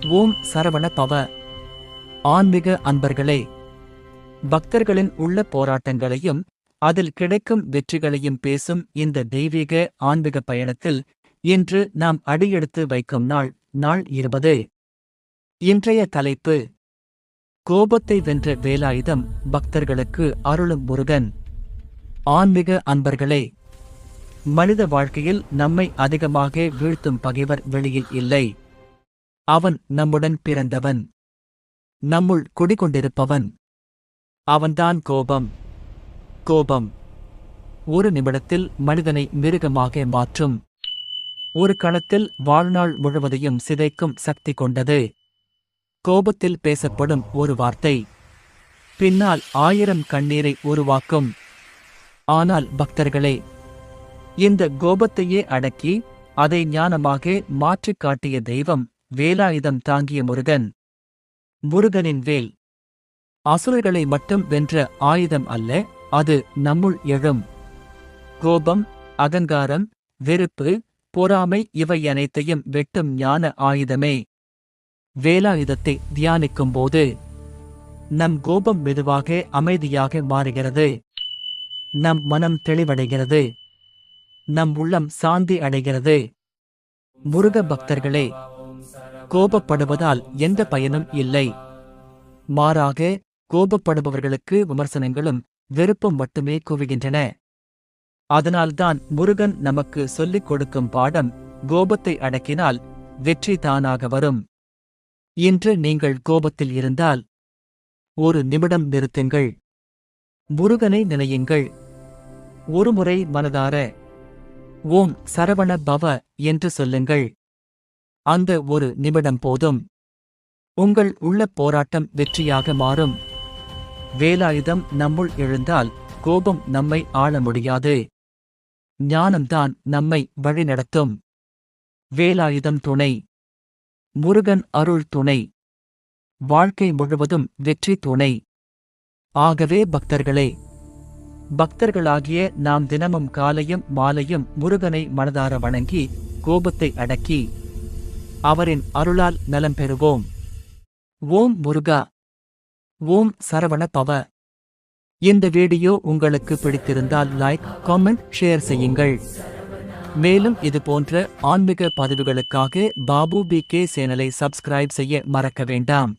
ஓம் சரவண பவ. ஆன்மீக அன்பர்களே, பக்தர்களின் உள்ள போராட்டங்களையும் அதில் கிடைக்கும் வெற்றிகளையும் பேசும் இந்த தெய்வீக ஆன்மீக பயணத்தில் இன்று நாம் அடியெடுத்து வைக்கும் நாள் 20. இன்றைய தலைப்பு: கோபத்தை வென்ற வேலாயுதம், பக்தர்களுக்கு அருளும் முருகன். ஆன்மீக அன்பர்களே, மனித வாழ்க்கையில் நம்மை அதிகமாக வீழ்த்தும் பகைவர் வெளியில் இல்லை. அவன் நம்முடன் பிறந்தவன், நம்முள் குடிகொண்டிருப்பவன். அவன்தான் கோபம். கோபம் ஒரு நிமிடத்தில் மனிதனை மிருகமாக மாற்றும். ஒரு கணத்தில் வாழ்நாள் முழுவதையும் சிதைக்கும் சக்தி கொண்டது. கோபத்தில் பேசப்படும் ஒரு வார்த்தை பின்னால் 1000 கண்ணீரை உருவாக்கும். ஆனால் பக்தர்களே, இந்த கோபத்தையே அடக்கி அதை ஞானமாக மாற்றிக் காட்டிய தெய்வம் வேலாயுதம் தாங்கிய முருகன். முருகனின் வேல் அசுரர்களை மட்டும் வென்ற ஆயுதம் அல்ல, அது நம்முள் எழும் கோபம், அகங்காரம், வெறுப்பு, பொறாமை இவை அனைத்தையும் வெட்டும் ஞான ஆயுதமே. வேலாயுதத்தை தியானிக்கும்போது நம் கோபம் மெதுவாக அமைதியாக மாறுகிறது. நம் மனம் தெளிவடைகிறது. நம் உள்ளம் சாந்தி அடைகிறது. முருக பக்தர்களே, கோபப்படுவதால் எந்த பயனும் இல்லை. மாறாக கோபப்படுபவர்களுக்கு விமர்சனங்களும் வெறுப்பும் மட்டுமே குவிகின்றன. அதனால்தான் முருகன் நமக்கு சொல்லிக் கொடுக்கும் பாடம்: கோபத்தை அடக்கினால் வெற்றி தானாக வரும். இன்று நீங்கள் கோபத்தில் இருந்தால் ஒரு நிமிடம் நிறுத்துங்கள். முருகனை நினையுங்கள். ஒருமுறை மனதார ஓம் சரவண பவ என்று சொல்லுங்கள். அந்த ஒரு நிமிடம் போதும். உங்கள் உள்ள போராட்டம் வெற்றியாக மாறும். வேலாயுதம் நம்முள் எழுந்தால் கோபம் நம்மை ஆள முடியாது. ஞானம்தான் நம்மை வழிநடத்தும். வேலாயுதம் துணை, முருகன் அருள் துணை, வாழ்க்கை முழுவதும் வெற்றி துணை. ஆகவே பக்தர்களே, பக்தர்களாகிய நாம் தினமும் காலையும் மாலையும் முருகனை மனதார வணங்கி கோபத்தை அடக்கி அவரின் அருளால் நலம் பெறுவோம். ஓம் முருகா. ஓம் சரவண பவ. இந்த வீடியோ உங்களுக்கு பிடித்திருந்தால் லைக், காமெண்ட், ஷேர் செய்யுங்கள். மேலும் இது போன்ற ஆன்மீக பதிவுகளுக்காக பாபு BK சேனலை சப்ஸ்கிரைப் செய்ய மறக்க வேண்டாம்.